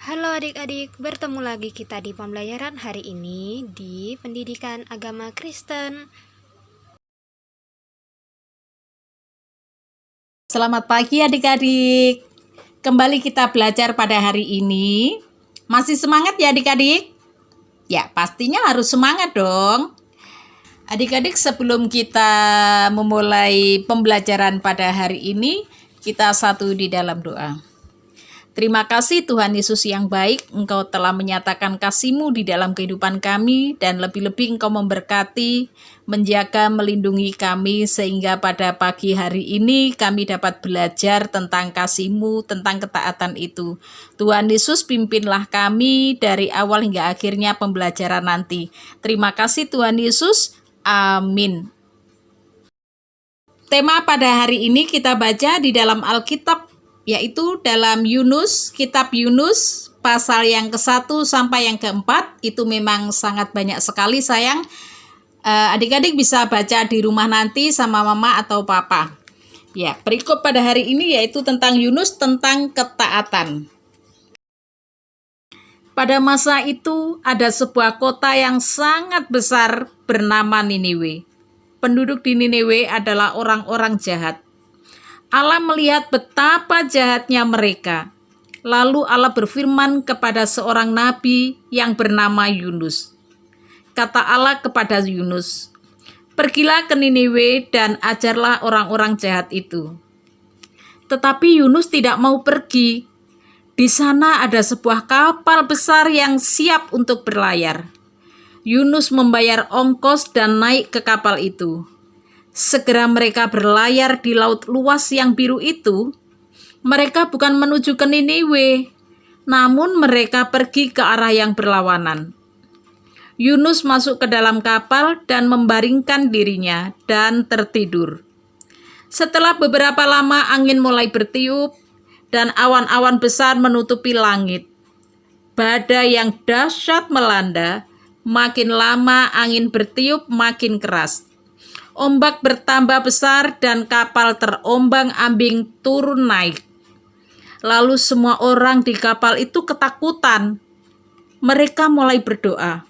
Halo adik-adik, bertemu lagi kita di pembelajaran hari ini di Pendidikan Agama Kristen. Selamat pagi adik-adik. Kembali kita belajar pada hari ini. Masih semangat ya adik-adik? Ya, pastinya harus semangat dong. Adik-adik, sebelum kita memulai pembelajaran pada hari ini, kita satu di dalam doa. Terima kasih Tuhan Yesus yang baik, Engkau telah menyatakan kasih-Mu di dalam kehidupan kami, dan lebih-lebih Engkau memberkati, menjaga, melindungi kami, sehingga pada pagi hari ini kami dapat belajar tentang kasih-Mu, tentang ketaatan itu. Tuhan Yesus, pimpinlah kami dari awal hingga akhirnya pembelajaran nanti. Terima kasih Tuhan Yesus, amin. Tema pada hari ini kita baca di dalam Alkitab, yaitu dalam Yunus, kitab Yunus, pasal yang ke-1 sampai yang ke-4. Itu memang sangat banyak sekali sayang. Adik-adik bisa baca di rumah nanti sama mama atau papa. Ya, perikop pada hari ini yaitu tentang Yunus, tentang ketaatan. Pada masa itu ada sebuah kota yang sangat besar bernama Niniwe. Penduduk di Niniwe adalah orang-orang jahat. Allah melihat betapa jahatnya mereka. Lalu Allah berfirman kepada seorang nabi yang bernama Yunus. Kata Allah kepada Yunus, "Pergilah ke Niniwe dan ajarlah orang-orang jahat itu." Tetapi Yunus tidak mau pergi. Di sana ada sebuah kapal besar yang siap untuk berlayar. Yunus membayar ongkos dan naik ke kapal itu. Segera mereka berlayar di laut luas yang biru itu. Mereka bukan menuju ke Niniwe, namun mereka pergi ke arah yang berlawanan. Yunus masuk ke dalam kapal dan membaringkan dirinya dan tertidur. Setelah beberapa lama angin mulai bertiup dan awan-awan besar menutupi langit. Badai yang dahsyat melanda, makin lama angin bertiup makin keras. Ombak bertambah besar dan kapal terombang-ambing turun naik. Lalu semua orang di kapal itu ketakutan. Mereka mulai berdoa.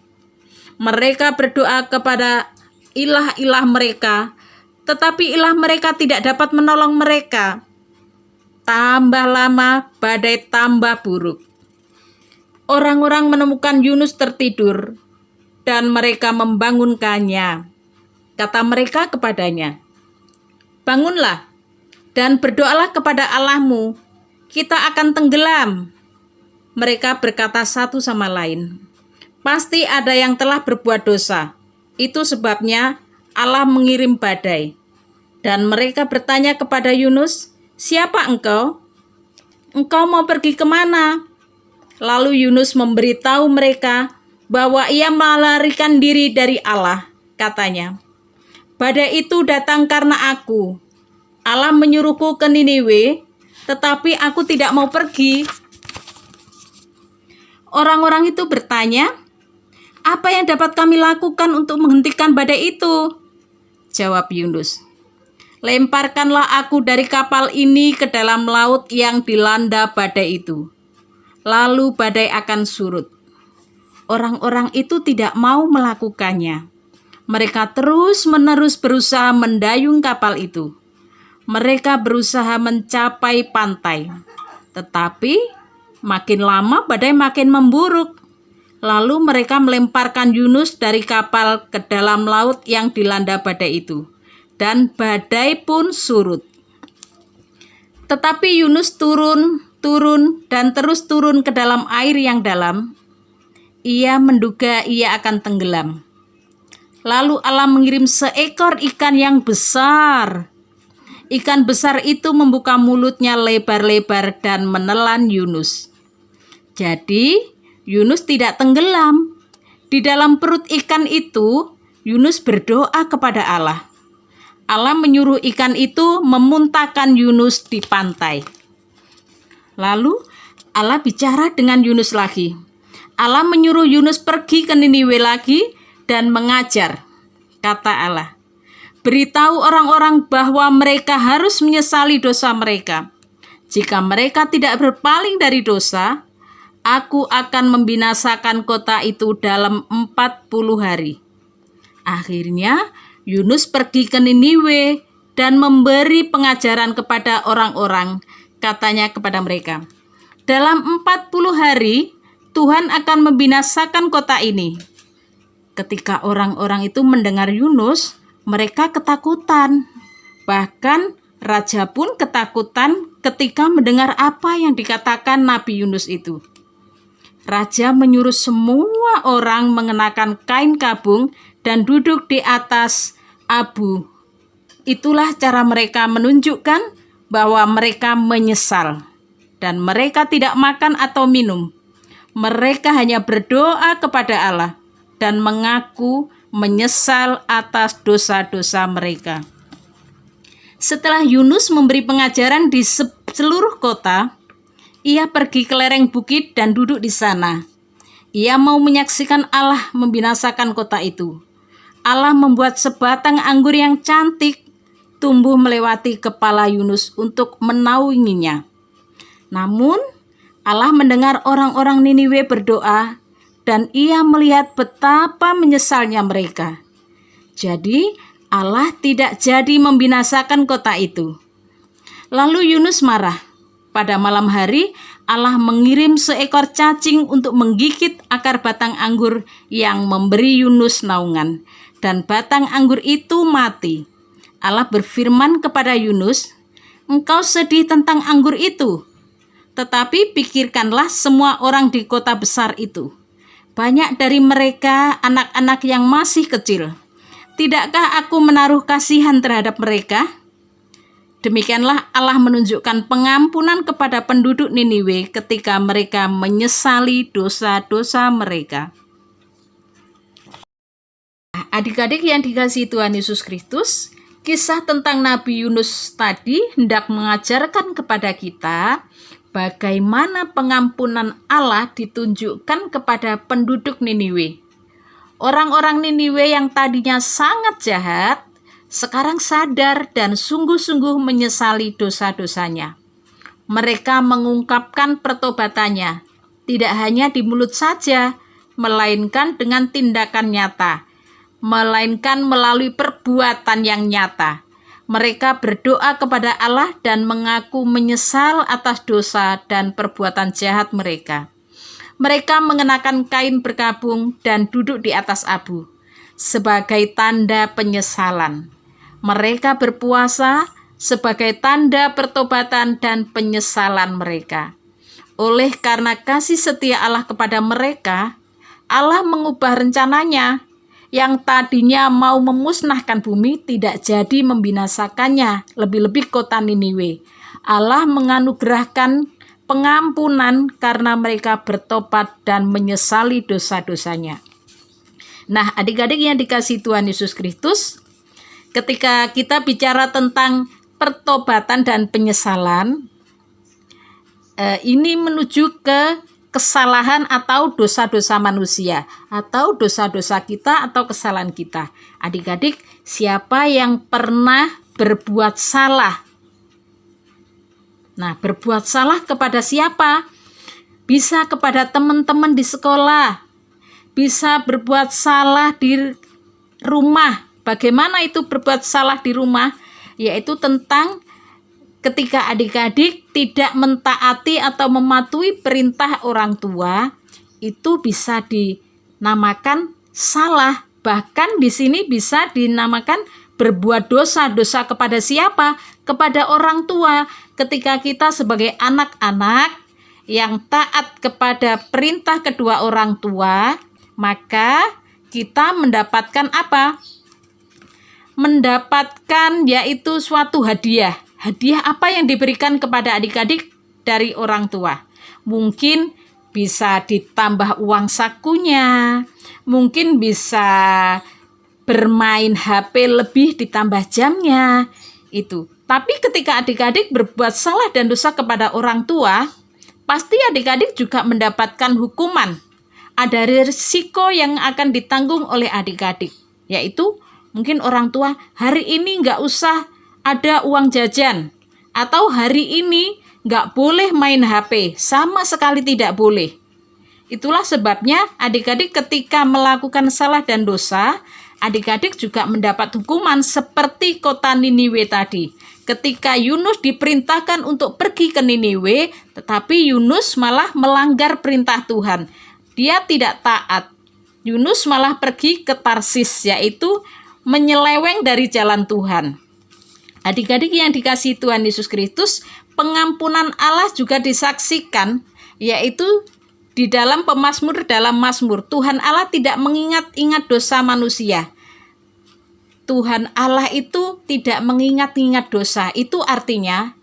Mereka berdoa kepada ilah-ilah mereka, tetapi ilah mereka tidak dapat menolong mereka. Tambah lama, badai tambah buruk. Orang-orang menemukan Yunus tertidur, dan mereka membangunkannya. Kata mereka kepadanya, "Bangunlah dan berdoalah kepada Allahmu, kita akan tenggelam." Mereka berkata satu sama lain, "Pasti ada yang telah berbuat dosa. Itu sebabnya Allah mengirim badai." Dan mereka bertanya kepada Yunus, "Siapa engkau? Engkau mau pergi kemana?" Lalu Yunus memberitahu mereka bahwa ia melarikan diri dari Allah. Katanya, "Badai itu datang karena aku. Allah menyuruhku ke Niniwe, tetapi aku tidak mau pergi." Orang-orang itu bertanya, "Apa yang dapat kami lakukan untuk menghentikan badai itu?" Jawab Yunus, "Lemparkanlah aku dari kapal ini ke dalam laut yang dilanda badai itu. Lalu badai akan surut." Orang-orang itu tidak mau melakukannya. Mereka terus-menerus berusaha mendayung kapal itu. Mereka berusaha mencapai pantai. Tetapi makin lama badai makin memburuk. Lalu mereka melemparkan Yunus dari kapal ke dalam laut yang dilanda badai itu. Dan badai pun surut. Tetapi Yunus turun dan terus turun ke dalam air yang dalam. Ia menduga ia akan tenggelam. Lalu Allah mengirim seekor ikan yang besar. Ikan besar itu membuka mulutnya lebar-lebar dan menelan Yunus. Jadi Yunus tidak tenggelam. Di dalam perut ikan itu, Yunus berdoa kepada Allah. Allah menyuruh ikan itu memuntahkan Yunus di pantai. Lalu Allah bicara dengan Yunus lagi. Allah menyuruh Yunus pergi ke Niniwe lagi dan mengajar. Kata Allah, "Beritahu orang-orang bahwa mereka harus menyesali dosa mereka. Jika mereka tidak berpaling dari dosa, Aku akan membinasakan kota itu dalam 40 hari. Akhirnya Yunus pergi ke Niniwe dan memberi pengajaran kepada orang-orang. Katanya kepada mereka, dalam 40 hari Tuhan akan membinasakan kota ini. Ketika orang-orang itu mendengar Yunus, mereka ketakutan. Bahkan raja pun ketakutan ketika mendengar apa yang dikatakan Nabi Yunus itu. Raja menyuruh semua orang mengenakan kain kabung dan duduk di atas abu. Itulah cara mereka menunjukkan bahwa mereka menyesal. Dan mereka tidak makan atau minum. Mereka hanya berdoa kepada Allah dan mengaku menyesal atas dosa-dosa mereka. Setelah Yunus memberi pengajaran di seluruh kota, ia pergi ke lereng bukit dan duduk di sana. Ia mau menyaksikan Allah membinasakan kota itu. Allah membuat sebatang anggur yang cantik tumbuh melewati kepala Yunus untuk menaunginya. Namun, Allah mendengar orang-orang Niniwe berdoa dan ia melihat betapa menyesalnya mereka. Jadi, Allah tidak jadi membinasakan kota itu. Lalu Yunus marah. Pada malam hari, Allah mengirim seekor cacing untuk menggigit akar batang anggur yang memberi Yunus naungan. Dan batang anggur itu mati. Allah berfirman kepada Yunus, "Engkau sedih tentang anggur itu. Tetapi pikirkanlah semua orang di kota besar itu. Banyak dari mereka anak-anak yang masih kecil. Tidakkah aku menaruh kasihan terhadap mereka?" Demikianlah Allah menunjukkan pengampunan kepada penduduk Niniwe ketika mereka menyesali dosa-dosa mereka. Adik-adik yang dikasihi Tuhan Yesus Kristus, kisah tentang Nabi Yunus tadi hendak mengajarkan kepada kita bagaimana pengampunan Allah ditunjukkan kepada penduduk Niniwe. Orang-orang Niniwe yang tadinya sangat jahat, sekarang sadar dan sungguh-sungguh menyesali dosa-dosanya. Mereka mengungkapkan pertobatannya, tidak hanya di mulut saja, melainkan dengan tindakan nyata, melainkan melalui perbuatan yang nyata. Mereka berdoa kepada Allah dan mengaku menyesal atas dosa dan perbuatan jahat mereka. Mereka mengenakan kain berkabung dan duduk di atas abu sebagai tanda penyesalan. Mereka berpuasa sebagai tanda pertobatan dan penyesalan mereka. Oleh karena kasih setia Allah kepada mereka, Allah mengubah rencananya. Yang tadinya mau memusnahkan bumi tidak jadi membinasakannya, lebih-lebih kota Niniwe. Allah menganugerahkan pengampunan karena mereka bertobat dan menyesali dosa-dosanya. Nah, adik-adik yang dikasihi Tuhan Yesus Kristus, ketika kita bicara tentang pertobatan dan penyesalan, ini menuju ke kesalahan atau dosa-dosa manusia, atau dosa-dosa kita atau kesalahan kita. Adik-adik, siapa yang pernah berbuat salah? Nah, berbuat salah kepada siapa? Bisa kepada teman-teman di sekolah, bisa berbuat salah di rumah. Bagaimana itu berbuat salah di rumah? Yaitu tentang ketika adik-adik tidak mentaati atau mematuhi perintah orang tua, itu bisa dinamakan salah. Bahkan di sini bisa dinamakan berbuat dosa kepada siapa? Kepada orang tua. Ketika kita sebagai anak-anak yang taat kepada perintah kedua orang tua, maka kita mendapatkan apa? Mendapatkan yaitu suatu hadiah. Hadiah apa yang diberikan kepada adik-adik dari orang tua? Mungkin bisa ditambah uang sakunya, mungkin bisa bermain HP lebih ditambah jamnya, itu. Tapi ketika adik-adik berbuat salah dan dosa kepada orang tua, pasti adik-adik juga mendapatkan hukuman. Ada risiko yang akan ditanggung oleh adik-adik, yaitu mungkin orang tua hari ini nggak usah ada uang jajan, atau hari ini nggak boleh main HP, sama sekali tidak boleh. Itulah sebabnya adik-adik ketika melakukan salah dan dosa, adik-adik juga mendapat hukuman seperti kota Niniwe tadi. Ketika Yunus diperintahkan untuk pergi ke Niniwe, tetapi Yunus malah melanggar perintah Tuhan. Dia tidak taat. Yunus malah pergi ke Tarsis, yaitu menyeleweng dari jalan Tuhan. Adik-adik yang dikasihi Tuhan Yesus Kristus, pengampunan Allah juga disaksikan, yaitu di dalam dalam Mazmur. Tuhan Allah tidak mengingat-ingat dosa manusia. Tuhan Allah itu tidak mengingat-ingat dosa. Itu artinya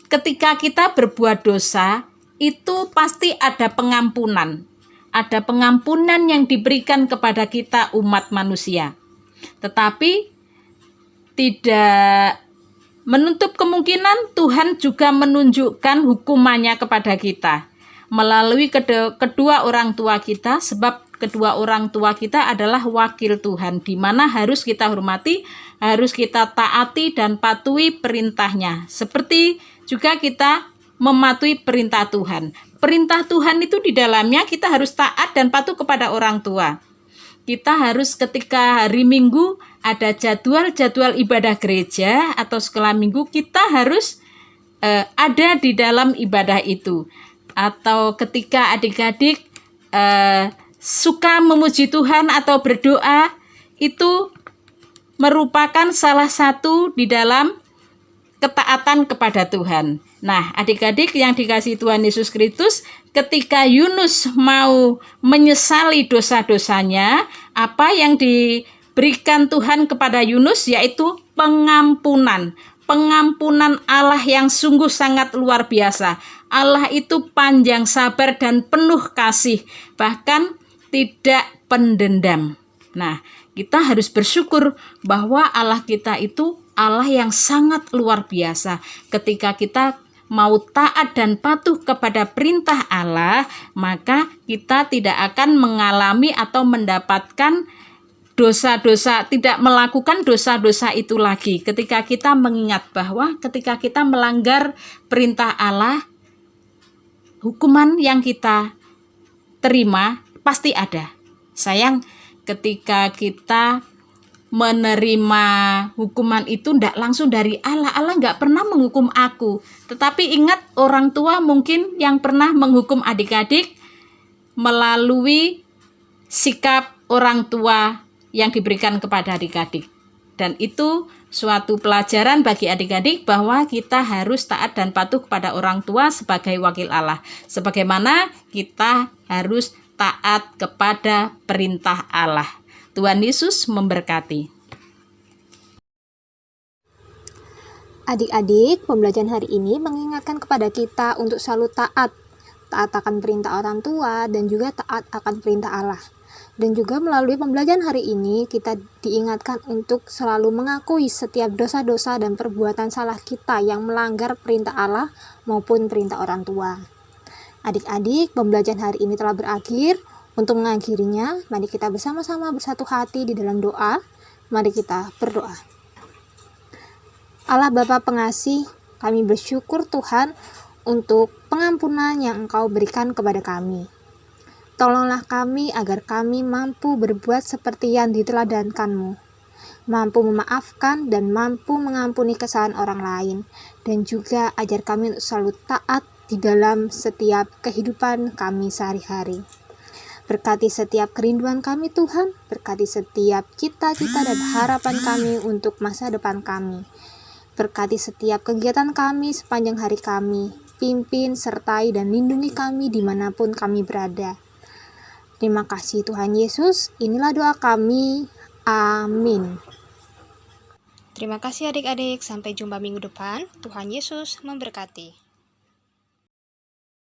ketika kita berbuat dosa, itu pasti ada pengampunan. Ada pengampunan yang diberikan kepada kita umat manusia. Tetapi tidak menutup kemungkinan Tuhan juga menunjukkan hukumannya kepada kita melalui kedua orang tua kita, sebab kedua orang tua kita adalah wakil Tuhan, di mana harus kita hormati, harus kita taati dan patuhi perintahnya. Seperti juga kita mematuhi perintah Tuhan. Perintah Tuhan itu di dalamnya kita harus taat dan patuh kepada orang tua. Kita harus ketika hari Minggu ada jadwal ibadah gereja atau sekolah minggu, kita harus ada di dalam ibadah itu. Atau ketika adik-adik suka memuji Tuhan atau berdoa, itu merupakan salah satu di dalam ketaatan kepada Tuhan. Nah, adik-adik yang dikasihi Tuhan Yesus Kristus, ketika Yunus mau menyesali dosa-dosanya, apa yang diberikan Tuhan kepada Yunus yaitu pengampunan. Pengampunan Allah yang sungguh sangat luar biasa. Allah itu panjang sabar dan penuh kasih, bahkan tidak pendendam. Nah, kita harus bersyukur bahwa Allah kita itu Allah yang sangat luar biasa. Ketika kita mau taat dan patuh kepada perintah Allah, maka kita tidak akan mengalami atau mendapatkan dosa-dosa, tidak melakukan dosa-dosa itu lagi. Ketika kita mengingat bahwa ketika kita melanggar perintah Allah, hukuman yang kita terima pasti ada. Sayang, ketika kita menerima hukuman itu tidak langsung dari Allah. Allah nggak pernah menghukum aku. Tetapi ingat, orang tua mungkin yang pernah menghukum adik-adik melalui sikap orang tua yang diberikan kepada adik-adik. Dan itu suatu pelajaran bagi adik-adik bahwa kita harus taat dan patuh kepada orang tua sebagai wakil Allah. Sebagaimana kita harus taat kepada perintah Allah. Tuhan Yesus memberkati. Adik-adik, pembelajaran hari ini mengingatkan kepada kita untuk selalu taat akan perintah orang tua dan juga taat akan perintah Allah. Dan juga melalui pembelajaran hari ini kita diingatkan untuk selalu mengakui setiap dosa-dosa dan perbuatan salah kita yang melanggar perintah Allah maupun perintah orang tua. Adik-adik, pembelajaran hari ini telah berakhir. Untuk mengakhirinya, mari kita bersama-sama bersatu hati di dalam doa. Mari kita berdoa. Allah Bapa pengasih, kami bersyukur Tuhan untuk pengampunan yang Engkau berikan kepada kami. Tolonglah kami agar kami mampu berbuat seperti yang diteladankan-Mu, mampu memaafkan dan mampu mengampuni kesalahan orang lain, dan juga ajar kami untuk selalu taat di dalam setiap kehidupan kami sehari-hari. Berkati setiap kerinduan kami Tuhan, berkati setiap cita-cita dan harapan kami untuk masa depan kami. Berkati setiap kegiatan kami sepanjang hari kami, pimpin, sertai, dan lindungi kami dimanapun kami berada. Terima kasih Tuhan Yesus, inilah doa kami. Amin. Terima kasih adik-adik, sampai jumpa minggu depan. Tuhan Yesus memberkati.